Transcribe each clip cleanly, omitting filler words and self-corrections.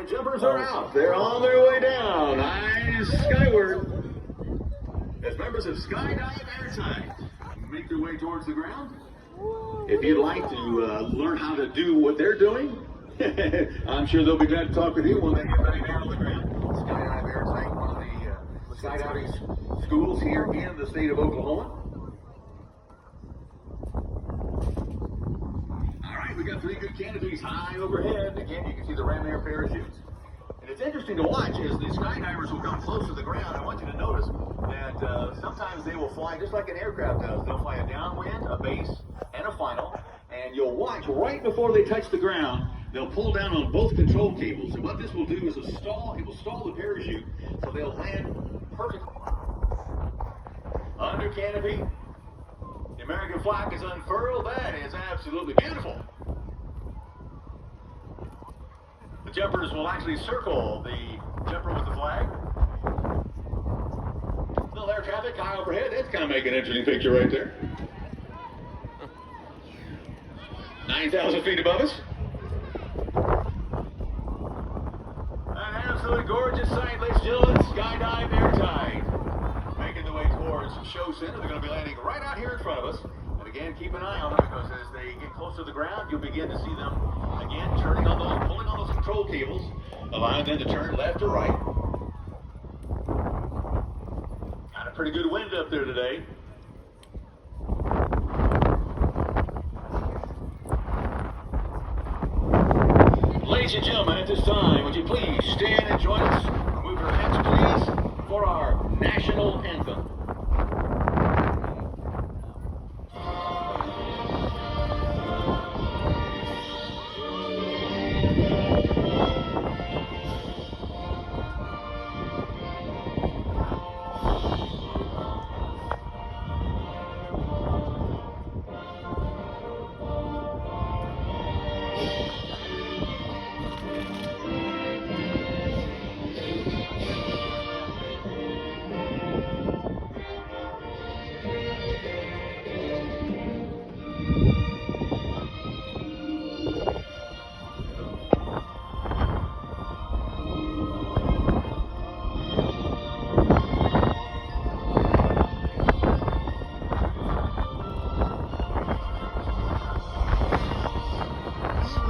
And jumpers are out. They're on their way down. Eyes skyward. As members of Skydive Airtight make their way towards the ground. If you'd like to learn how to do what they're doing, I'm sure they'll be glad to talk with you when they get ready down on the ground. Skydive Airtight, one of the skydiving schools here in the state of Oklahoma. All right, we got 3 good canopies high overhead. Again, you can see the ram air parachutes. And it's interesting to watch as the skydivers will come close to the ground. I want you to notice that sometimes they will fly just like an aircraft does. They'll fly a downwind, a base, and a final. And you'll watch right before they touch the ground, they'll pull down on both control cables. And what this will do is it will stall the parachute so they'll land perfectly. Under canopy, the American flag is unfurled. That is absolutely beautiful. The jumpers will actually circle the jumper with the flag. Little air traffic high overhead. That's kind of making an interesting picture right there. 9,000 feet above us. An absolutely gorgeous sight, ladies and gentlemen. Skydive Airtight. Making the way towards Show Center. They're going to be landing right out here in front of us. And again, keep an eye on them because as they get close to the ground, you'll begin to see them again turning on those, pulling on those control cables, allowing them to turn left or right. Got a pretty good wind up there today. Ladies and gentlemen, at this time, would you please stand and join us? Move your hands, please, for our national anthem.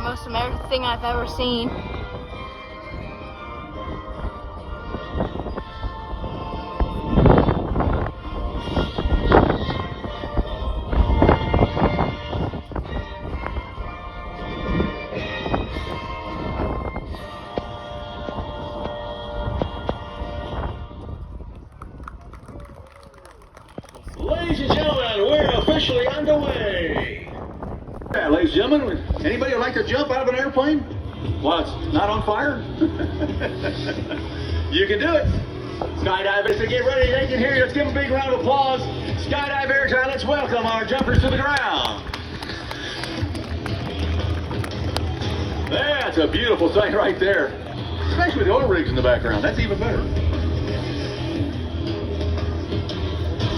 Most American thing I've ever seen. Ladies and gentlemen, we're officially underway. Yeah, ladies and gentlemen, anybody would like to jump out of an airplane while it's not on fire? You can do it. Skydivers, to get ready, they can hear you. Let's give them a big round of applause. Skydive Airtight, let's welcome our jumpers to the ground. That's a beautiful sight right there. Especially with the oil rigs in the background. That's even better.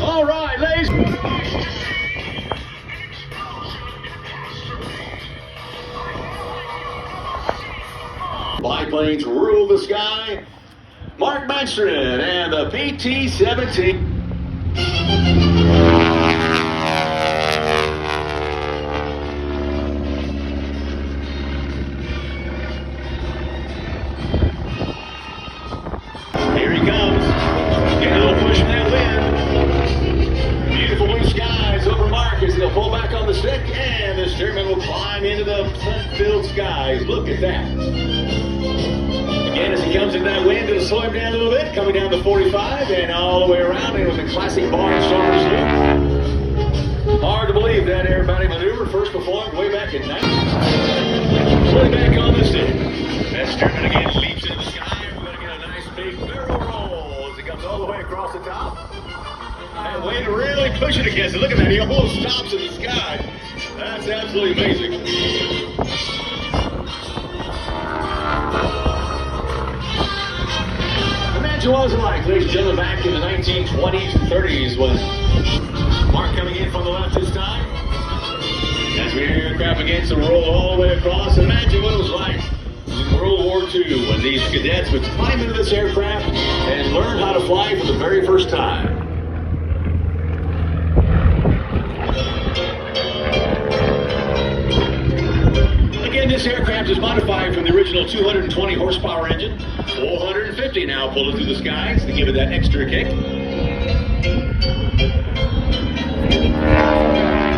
All right, ladies. Biplanes rule the sky. Mark Manstrin and the PT-17. Here he comes. Getting a little push from that wind. Beautiful blue skies over Mark as he'll pull back on the stick, and the steerman will climb into the sun-filled skies. Look at that. Again, as he comes in that wind, it'll slow him down a little bit, coming down to 45 and all the way around in with a classic barn starter slope. Hard to believe that aerobatic maneuver first performed way back in 19. Way back on the stick. That steerman again leaps into the sky. We're going to get a nice big barrel roll as he comes all the way across the top. That wind really pushing against it. Look at that, he almost stops in the sky. That's absolutely amazing. What was it like, ladies and gentlemen, back in the 1920s and 30s when Mark coming in from the left this time? As we hear aircraft begins to roll all the way across, imagine what it was like in World War II when these cadets would climb into this aircraft and learn how to fly for the very first time. Again, this aircraft is modified from the original 220 horsepower engine. 450 now pulling through the skies to give it that extra kick.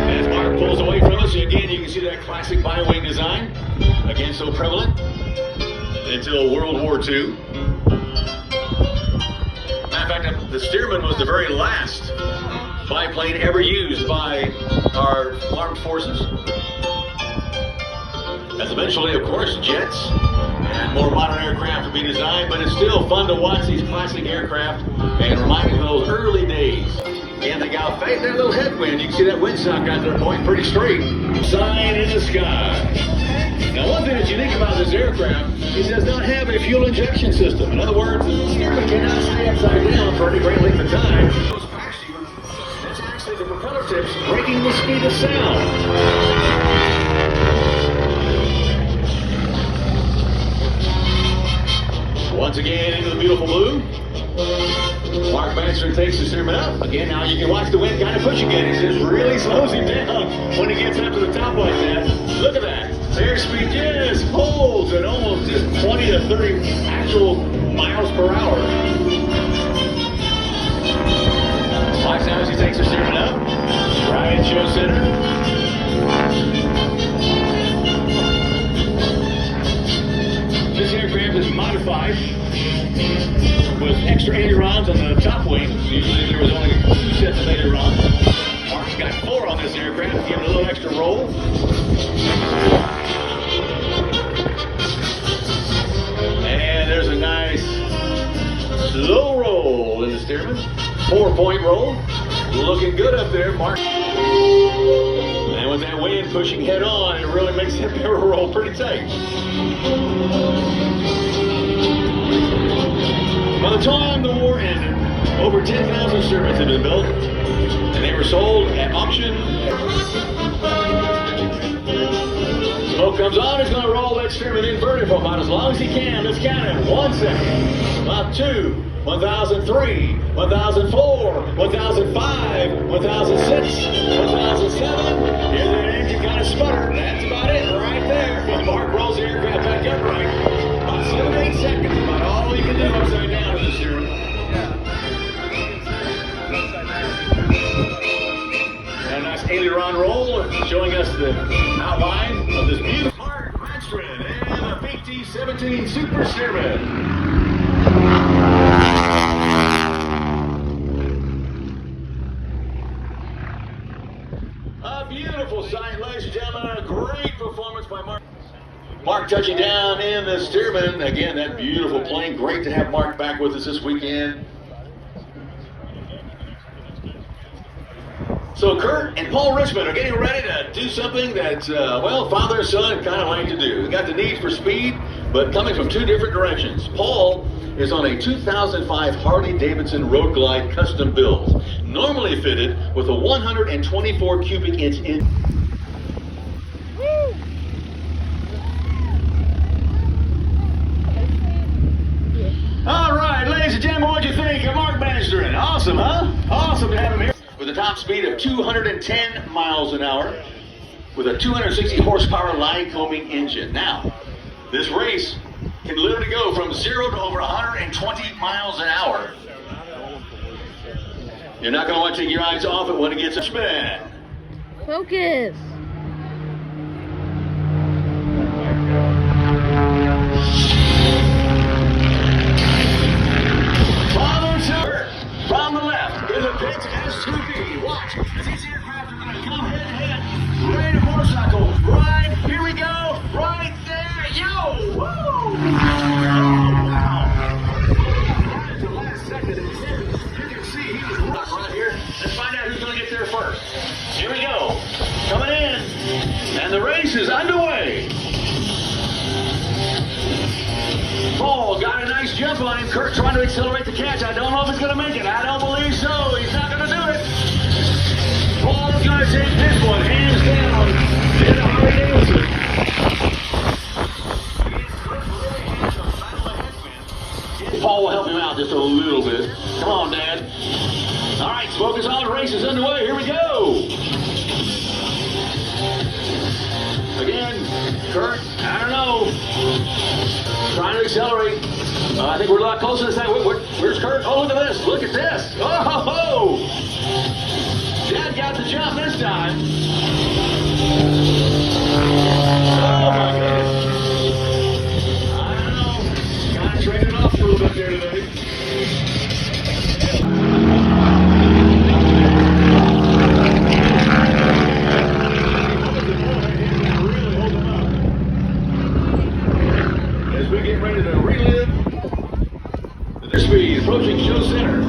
As Mark pulls away from us, again, you can see that classic bi-wing design. Again, so prevalent until World War II. Matter of fact, the Stearman was the very last biplane ever used by our armed forces. As eventually, of course, jets and more modern aircraft will be designed, but it's still fun to watch these classic aircraft and remind me of those early days. And they got that little headwind. You can see that windsock out there pointing pretty straight. Sign in the sky. Now, one thing that's unique about this aircraft is it does not have a fuel injection system. In other words, the Stearman cannot stay upside down for any great length of time. That's actually the propeller tips breaking the speed of sound. Once again, into the beautiful blue. Mark Bannister takes the Stearman up. Again, now you can watch the wind kind of push again. It just really slows him down when he gets up to the top like that. Look at that. Airspeed just holds at almost just 20 to 30 actual miles per hour. Watch now as he takes the Stearman up. Right show center. This aircraft is modified with extra ailerons on the top wing. Usually there was only 2 sets of ailerons. Mark's got 4 on this aircraft, giving it a little extra roll. And there's a nice slow roll in the Stearman. 4-point roll. Looking good up there, Mark. And with that wind pushing head on, it really makes that barrel roll pretty tight. By the time the war ended, over 10,000 Stearmans had been built, and they were sold at auction. Smoke comes on, he's going to roll that Stearman inverted for about as long as he can. Let's count it. 1 second, about 2, 1003, 1004, 1005, 1006, 1007. Here's that engine kind of sputter. That's about it right there. Mark rolls the aircraft back upright. About 7 to 8 seconds, about all you can do upside down in the Stearman. And a nice aileron roll showing us the outline of this beautiful Mark Bannister and a PT-17 Super Stearman. A beautiful sight, ladies and gentlemen. A great performance by Mark. Mark touching down in the Stearman. Again, that beautiful plane. Great to have Mark back with us this weekend. So Kurt and Paul Richmond are getting ready to do something that, well, father and son kind of like to do. They got the need for speed, but coming from 2 different directions. Paul is on a 2005 Harley-Davidson Road Glide custom build, normally fitted with a 124 cubic inch engine. All right, ladies and gentlemen, what'd you think of Mark Bannister? Awesome, huh? Awesome to have him here. With a top speed of 210 miles an hour, with a 260 horsepower line combing engine. Now, this race can literally go from 0 to over 120 miles an hour. You're not going to want to take your eyes off it when it gets a spin. Focus. From the left is a big SUV. Watch. These aircraft are going to come head to head. Right a motorcycle. Right. Here we go. Right there. Yo. Woo. Oh, wow. Right at the last second. You can see he was right here. Let's find out who's going to get there first. Here we go. Coming in. And the race is underway. Paul got a nice jump on him. Kurt trying to accelerate the catch. I don't know if he's going to make it. I don't believe so. He's not going to do it. Paul's going to take this one hands down. In Harley Davidson. Kurt? I don't know. Trying to accelerate. I think we're a lot closer this time. Where's Kurt? Oh, look at this. Look at this. Oh, ho, ho. Dad got the jump this time. Oh, my goodness. I don't know. Kind of traded off a little bit there today. As we get ready to relive the speed approaching show center.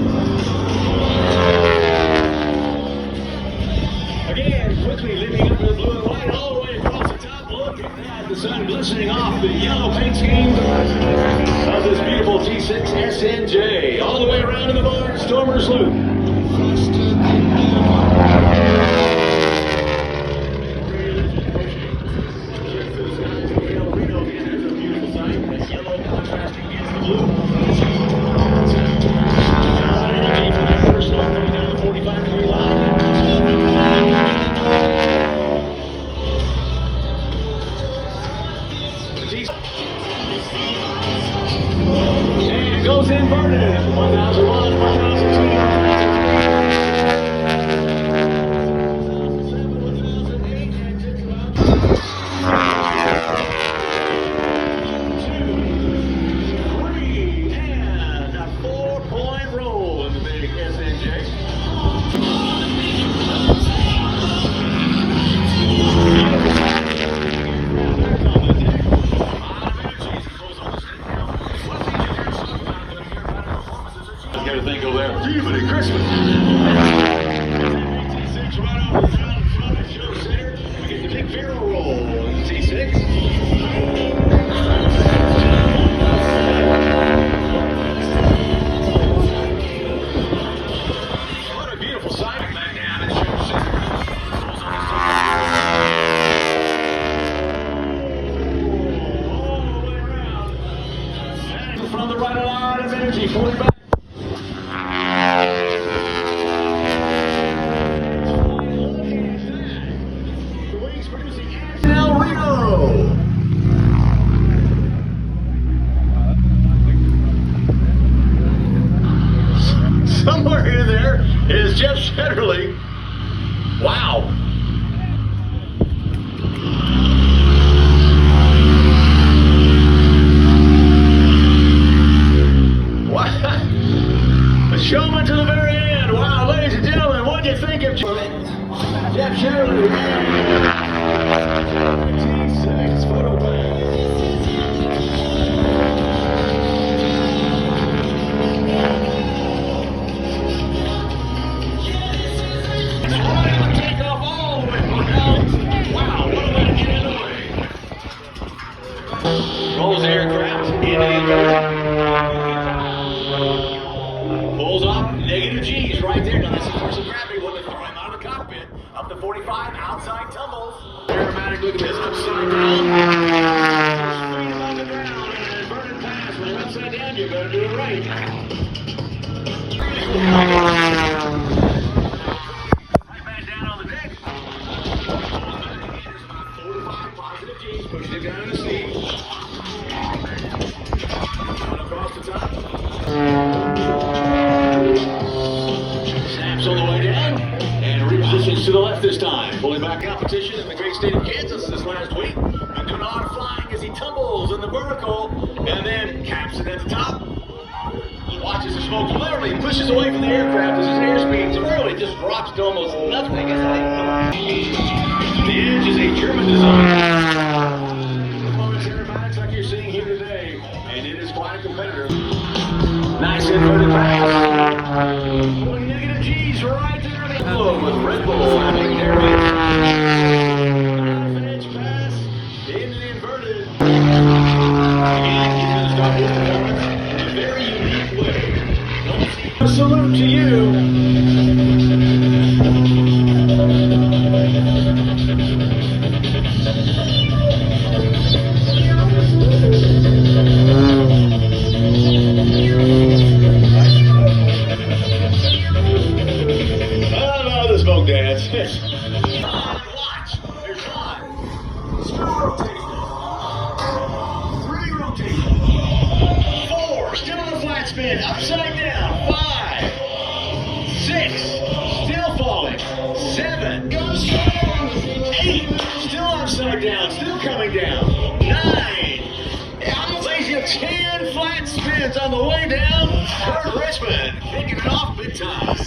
Again, quickly leaping up to the blue and white all the way across the top. Look at that, the sun glistening off the yellow paint scheme of this beautiful T6 SNJ. All the way around in the barn, Stormer's Loop. Reno, again, there's a beautiful sight. That yellow contrasting against the blue. First one coming down the 45-degree line. And goes inverted. 1001, 1002. Got to think over there. Merry Christmas. T6 right off the top in front of show center. We get the big barrel roll in the T6. What a beautiful sight. Back down at show center. All the way around. And from the right, a lot of energy. 40 back. Reno. Somewhere in there is Jeff Shetterly. Wow. Wow. The showman to the very end. Wow, ladies and gentlemen, what do you think of Jeff Shetterly? T6 photo bag. Take off all the way. Wow, what a way to get in the way. Rolls the aircraft into the inverter. Pulls off negative G's right there. Now that's a force of gravity. Look at the right out of the cockpit. Up to 45, outside tumbles. Aerobatic, look at this, upside down. Speed on the ground and an inverted pass. When you're upside down, you better do it right. Right back down on the deck. There's about 45 positive G's. Pushing it down to the seat. Down across the top. Snaps on the way down. And repositions to the left this time. Pulling back competition in the great state of Kansas this last week. Been doing a lot of flying as he tumbles in the vertical and then caps it at the top. Watches the smoke literally pushes away from the aircraft as his airspeed really just drops to almost nothing. It's like, the Edge is a German design. Performance aerobatics like you're seeing here today. And it is quite a competitor. Nice inverted pass. Negative G's right there. With Red Bull having their half-inch pass into the inverted. Again, he's going to start his performance in a very unique way. A salute to you. Smoke dance. Watch. There's one. Slow rotation. again. Upside down. 5, 6, still falling. 7, 8, still upside down, still coming down. 9, lays you 10 flat spins on the way down. Kurt Richmond kicking it off big time.